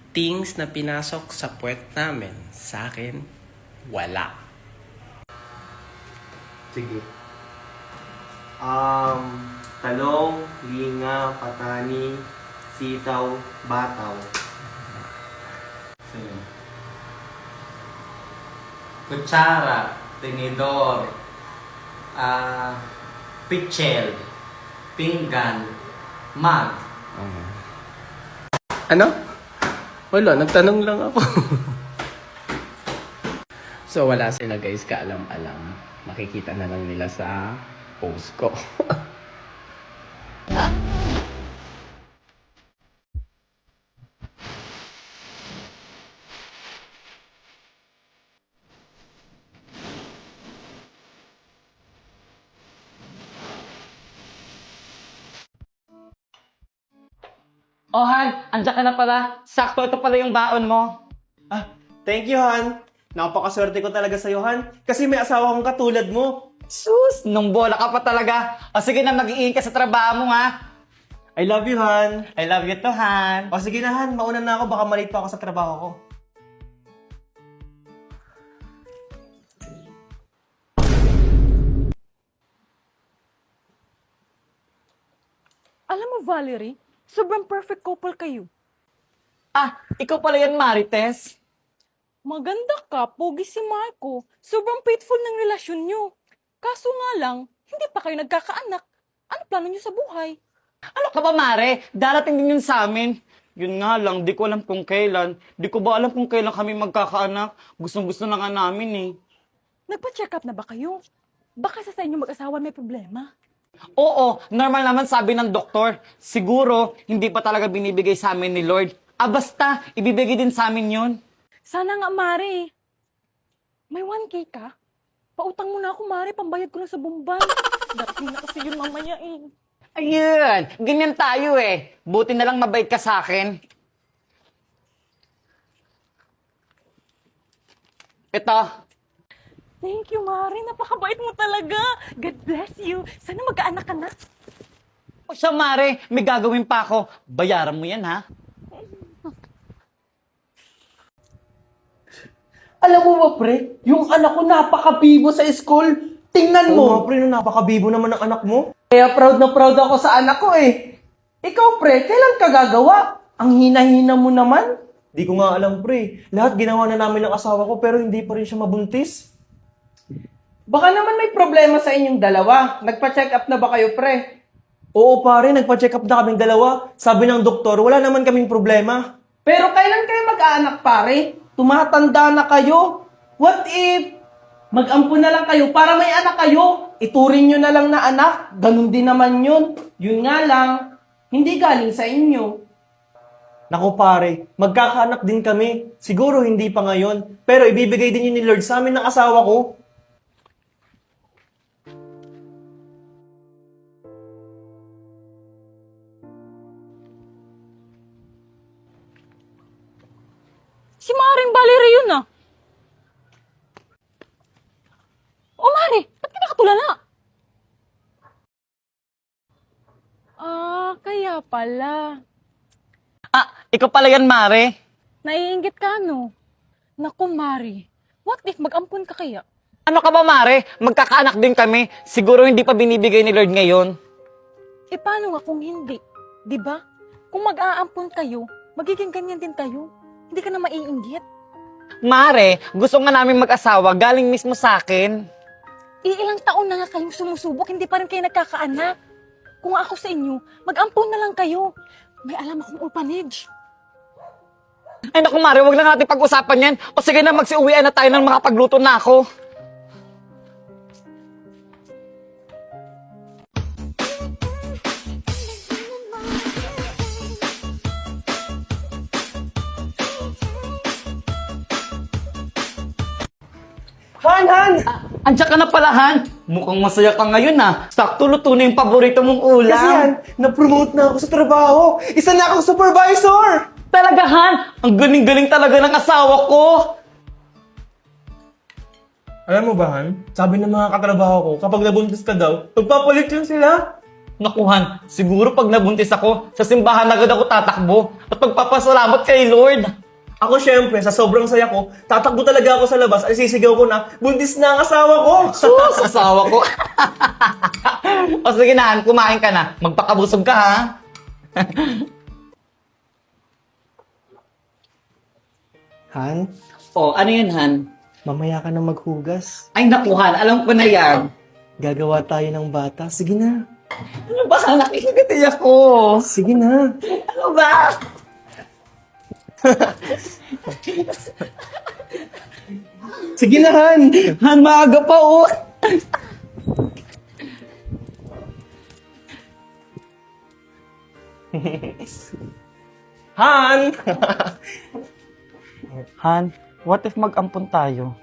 things na pinasok sa puwet namin. Sa akin, wala. Sige. Talong, linga, patani, sitaw, bataw. Sige. Kutsara, tinidor, pichel, pinggan, mug. Ano? Wala, nagtanong lang ako. So wala sila guys, kaalam-alam. Makikita na lang nila sa post ko. Oh, Han, andiyan ka na pala. Sakto, ito pala yung baon mo. Thank you, Han. Napakaswerte ko talaga sa'yo, Han. Kasi may asawa kong katulad mo. Sus, nung bola ka pa talaga. O sige na, mag-iingat ka sa trabaho mo, ha? I love you, Han. I love you too, Han. O sige na, Han. Mauna na ako. Baka malate pa ako sa trabaho ko. Alam mo, Valerie, sobrang perfect couple kayo. Ikaw pala yan, Marites. Maganda ka, pogi si Marco. Sobrang faithful ng relasyon nyo. Kaso nga lang, hindi pa kayo nagkakaanak. Ano plano nyo sa buhay? Ano ka ba, Mare? Darating din yun sa amin. Yun nga lang, di ko alam kung kailan. Di ko ba alam kung kailan kami magkakaanak? Gustong-gusto na nga namin, eh. Nagpa-check up na ba kayo? Baka sa inyo mag-asawa may problema. Oo, normal naman sabi ng doktor. Siguro, hindi pa talaga binibigay sa amin ni Lord. Basta, ibibigay din sa amin yun. Sana nga, Mare. May 1K ka? Pautang mo na ako, Mare. Pambayad ko na sa bumban. Darating na kasi yun mamaya eh. Ayun, ganyan tayo eh. Buti na lang mabait ka sa akin. Ito. Thank you, Mare. Napakabait mo talaga. God bless you. Sana magkaanak ka na. O siya, Mare, may gagawin pa ako. Bayaran mo yan, ha? Alam mo ba, pre? Yung anak ko napaka-bibo sa school. Tingnan Oo nga, mo. pre. Napakabibo naman ng anak mo. Kaya proud na proud ako sa anak ko eh. Ikaw, pre, kailan ka gagawa? Ang hina-hina mo naman. Di ko nga alam, pre. Lahat ginawa na namin ng asawa ko pero hindi pa rin siya mabuntis. Baka naman may problema sa inyong dalawa. Nagpa-check up na ba kayo, pre? Oo, pare. Nagpa-check up na kaming dalawa. Sabi ng doktor, wala naman kaming problema. Pero kailan kayo mag-aanak, pare? Tumatanda na kayo. What if mag-ampun na lang kayo para may anak kayo? Ituring nyo na lang na anak. Ganun din naman yun. Yun nga lang, hindi galing sa inyo. Naku, pare. Magkakaanak din kami. Siguro hindi pa ngayon. Pero ibibigay din yun ni Lord sa amin ng asawa ko. Si Maring Valerie yun ah. O Mare, ba't ka nakatulala? Kaya pala. Ikaw pala yan, Mare. Naiinggit ka no? Naku Mare, what if mag-ampun ka kaya? Ano ka ba, Mare? Magkakaanak din kami. Siguro hindi pa binibigay ni Lord ngayon. Paano nga kung hindi? Di ba? Kung mag-aampun kayo, magiging ganyan din kayo. Hindi ka na maiinggit. Mare, gusto nga namin mag-asawa galing mismo sa akin. Ilang taon na nga kayong sumusubok, hindi pa rin kayo nagkakaanak. Kung ako sa inyo, mag-ampun na lang kayo. May alam akong orphanage. Ay naku, Mare, wag na natin pag-usapan yan. O sige na, magsiuwian na tayo ng mga pagluto na ako. Han! Andiyan ka na pala, Han. Mukhang masaya ka ngayon, ha. Sakto luto na yung paborito mong ulam. Kasi yan, na-promote na ako sa trabaho. Isa na akong supervisor! Talaga, Han. Ang galing-galing talaga ng asawa ko. Alam mo ba, Han? Sabi ng mga katrabaho ko, kapag nabuntis ka daw, magpapalit yun sila. Nakuhan, siguro pag nabuntis ako, sa simbahan agad ako tatakbo at pagpapasalamat kay Lord. Ako syempre, sa sobrang saya ko, tatakbo talaga ako sa labas at sisigaw ko na, buntis na ang asawa ko! Sus, asawa ko. O sige na, Han, kumain ka na. Magpakabusog ka, ha? Han, O, ano yun, Han? mamaya ka na maghugas. Ay, naku, Han, alam ko na yan. Gagawa tayo ng bata. Sige na. Ano ba, Han? Nakikitay ako. Sige na. Ano ba? Sige na, Han! Han, maaga pa, oh. Han! Han, what if mag-ampon tayo?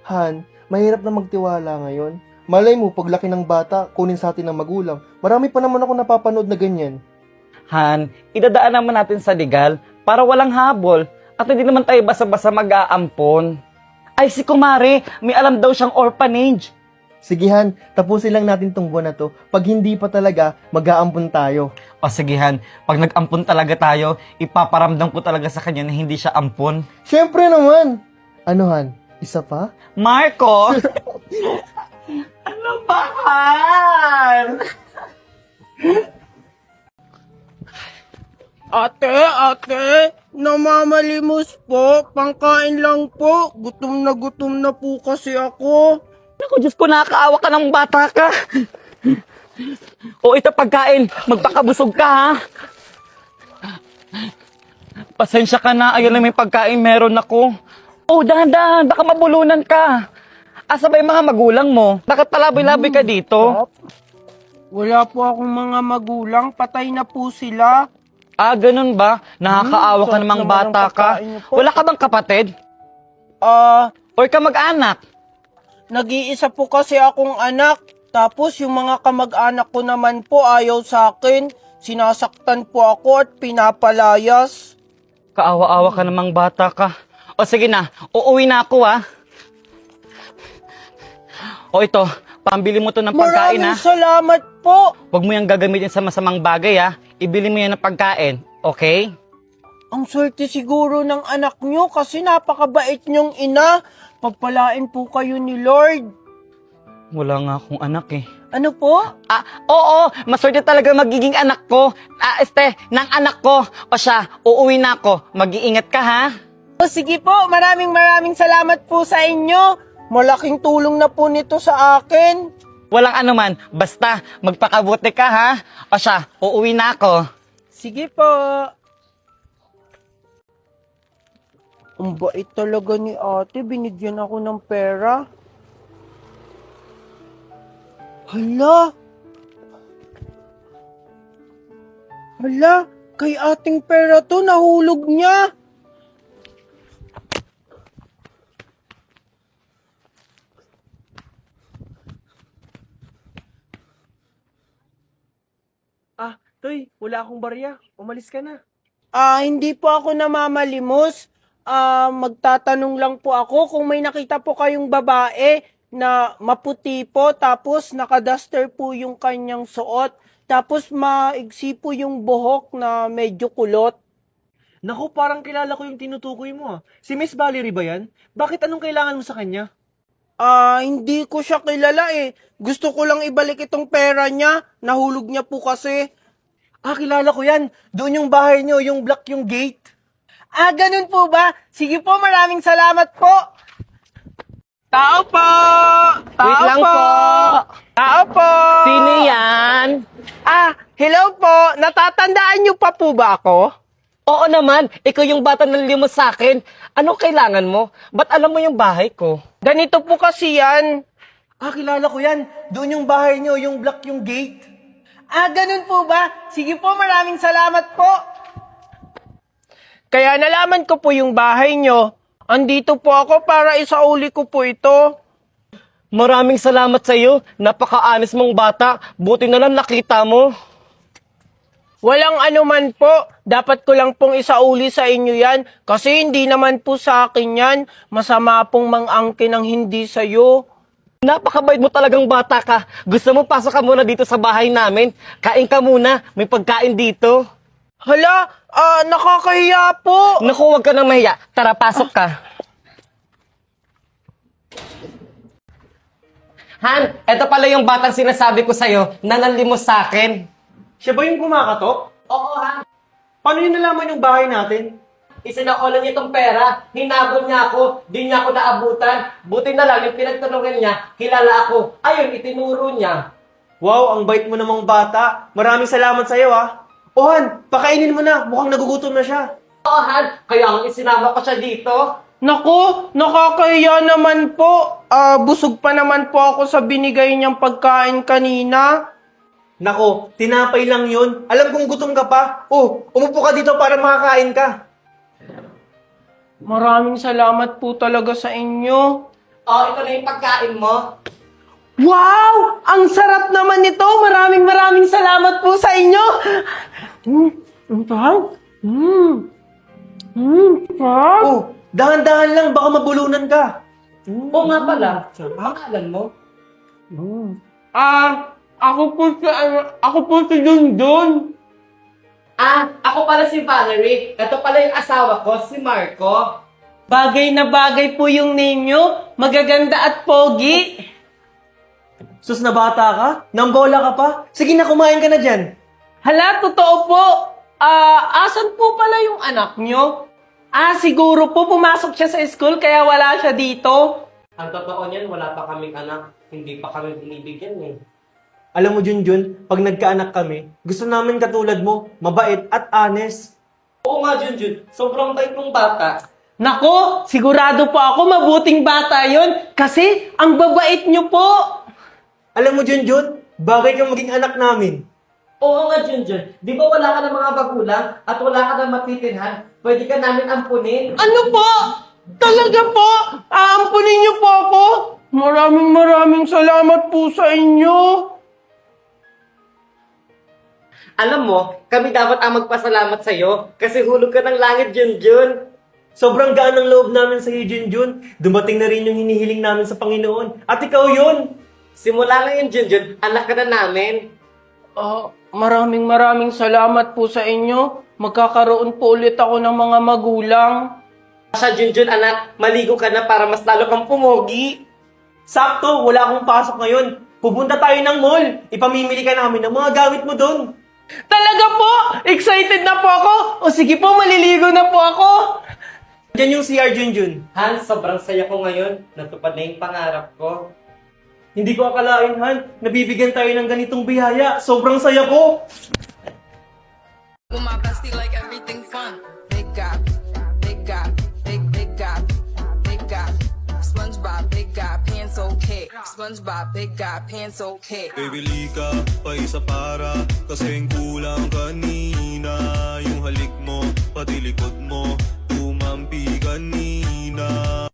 Han, mahirap na magtiwala ngayon. Malay mo, paglaki ng bata, kunin sa atin ng magulang. Marami pa naman ako napapanood na ganyan. Han, idadaan naman natin sa legal para walang habol at hindi naman tayo basa-basa mag-aampon. Ay, si Kumare, may alam daw siyang orphanage. Sige Han, tapusin lang natin tong buwan na to. Pag hindi pa talaga, mag-aampon tayo. O sige, Han, pag nag-ampon talaga tayo, ipaparamdam ko talaga sa kanya na hindi siya ampon. Siyempre naman! Ano Han, isa pa? Marco! Ano ba, Han? Ate, namamalimos po. Pangkain lang po. Gutom na po kasi ako. Naku, Diyos ko, nakakaawa ka ng bata ka. O ito pagkain, magpakabusog ka, ha? Pasensya ka na, ayun lang may pagkain meron ako. Oh, dahan-dahan, baka mabulunan ka. Asa ba yung mga magulang mo? Bakit palaboy-laboy ka dito? Wala po akong mga magulang. Patay na po sila. Ah, ganun ba? Nakakaawa ka sarap namang naman bata ng ka. pagkain niyo po. Wala ka bang kapatid? Ah, Or ka mag-anak? nag-iisa po kasi akong anak. Tapos yung mga kamag-anak ko naman po ayaw sa akin. Sinasaktan po ako at pinapalayas. Kaawa-awa ka namang bata ka. O sige na, uuwi na ako, ha? O ito, pambili mo to ng pagkain, ha? Maraming salamat po. Huwag mo yung gagamitin sa masamang bagay, ha? Ibili mo yan ng pagkain, okay? Ang swerte siguro ng anak nyo kasi napakabait nyong ina. Pagpalain po kayo ni Lord. Wala nga akong anak, eh. Ano po? Ah, oo, maswerte talaga magiging anak ko. Ng anak ko. O siya, uuwi na ako. Mag-iingat ka, ha? O sige po, maraming salamat po sa inyo. Malaking tulong na po nito sa akin. Walang anuman, basta magpakabuti ka, ha? O siya, uuwi na ako. Sige po. Ang bait talaga ni ate, binigyan ako ng pera. Hala, kay ating pera to, nahulog niya. Ah, Toy, wala akong barya. Umalis ka na. Hindi po ako namamalimos. Magtatanong lang po ako kung may nakita po kayong babae na maputi po, tapos nakaduster po yung kanyang suot, tapos maigsi po yung buhok na medyo kulot. Naku, parang kilala ko yung tinutukoy mo ah. Si Miss Valerie ba yan? Bakit anong kailangan mo sa kanya? Hindi ko siya kilala eh. Gusto ko lang ibalik itong pera niya. Nahulog niya po kasi. Ah, kilala ko yan. Doon yung bahay niyo, yung block yung gate. Ganun po ba? Sige po, maraming salamat po. Tao po! Wait lang po. Tao po! Sino yan? Hello po. Natatandaan niyo pa po ba ako? Oo naman, ikaw yung bata na limos sa akin. Ano kailangan mo? Ba't alam mo yung bahay ko? Ganito po kasi yan. Ah, kilala ko yan. Doon yung bahay niyo, yung block yung gate. Ganun po ba? Sige po, maraming salamat po. Kaya nalaman ko po yung bahay nyo. Andito po ako para isauli ko po ito. Maraming salamat sa iyo. Napaka-anis mong bata. Buti na lang nakita mo. Walang anuman po. Dapat ko lang pong isauli sa inyo yan. Kasi hindi naman po sa akin yan. Masama pong mang-angkin ang hindi sa'yo. Napakabait mo talagang bata ka. Gusto mo pasok ka muna dito sa bahay namin? Kain ka muna. May pagkain dito. Hala, nakakahiya po. Naku, huwag ka nang mahiya. Tara, pasok ka. Han, eto pala yung batang sinasabi ko sa'yo na nanlimos sa akin. Siya ba yung kumakatok? Oo, Han. Paano yun nalaman yung bahay natin? Isinakulan niya itong pera. Hinabol niya ako. Di niya ako naabutan. Buti na lang yung pinagtanungan niya, kilala ako. Ayun, itinuro niya. Wow, ang bait mo namang bata. Maraming salamat sa'yo, ah. Han, pakainin mo na. Mukhang nagugutom na siya. Oo, Han. Kaya ang isinama ko siya dito. Naku, nakakahiya naman po. Busog pa naman po ako sa binigay niyang pagkain kanina. Nako, tinapay lang yun. Alam kong gutom ka pa. Oh, umupo ka dito para makakain ka. Maraming salamat po talaga sa inyo. Oo, ito na yung pagkain mo. Wow! Ang sarap naman nito. Maraming salamat po sa inyo. Ang sarap. Sarap. Oh, dahan-dahan lang, baka mabulunan ka. Oo nga pala. Pangalan mo? Ako po si Junjun. Ako pala si Valerie. Ito pala yung asawa ko, si Marco. Bagay na bagay po yung name nyo. Magaganda at pogi. Sus na bata ka? Nambola ka pa? Sige na, kumain ka na dyan. Hala, totoo po. Asan po pala yung anak nyo? Siguro po pumasok siya sa school kaya wala siya dito. Ang totoo niyan, wala pa kaming anak. Hindi pa kami binibigyan eh. Alam mo, Junjun, pag nagkaanak kami, gusto namin katulad mo, mabait at honest. Oo nga, Junjun. Sobrang bait mong bata. Nako, sigurado po ako mabuting bata yon kasi ang babait nyo po. Alam mo, Junjun, bagay kang maging anak namin. Oo nga, Junjun. Di ba wala ka ng mga magulang at wala ka ng matitirhan? Pwede ka namin ampunin. Ano po? Talaga po? Aampunin niyo po ako? Maraming salamat po sa inyo. Alam mo, kami dapat ang magpasalamat sa'yo kasi hulog ka ng langit, Junjun. Sobrang gaan ng loob namin sa iyo, Junjun. Dumating na rin yung hinihiling namin sa Panginoon. At ikaw yun! Simula ngayon, Junjun, anak ka na namin. Maraming salamat po sa inyo. Magkakaroon po ulit ako ng mga magulang. Siya, Junjun, anak, maligo ka na para mas lalo kang pumogi. Sakto, wala akong pasok ngayon. Pupunta tayo ng mall. Ipamimili ka namin ng mga gamit mo doon. Talaga po? Excited na po ako? O sige po, maliligo na po ako. Diyan yung CR, Junjun. Han, sobrang saya ko ngayon. Natupad na yung pangarap ko. Hindi ko akalain, Han, nabibigyan tayo ng ganitong biyaya. Sobrang saya ko. With my bestie like everything fun. Big gap, big gap, big gap, big gap. SpongeBob, big gap, pants okay. SpongeBob, big gap, pants okay. Bibili ka pa isa para kasing kulang kanina. Yung halik mo, pati likod mo, tumampi kanina.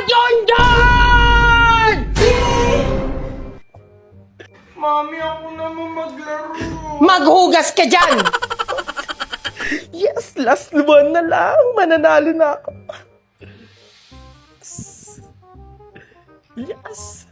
Junjun! Mami, ako naman maglaro. Maghugas ka dyan! Yes, last one na lang. Mananalo na ako. Yes.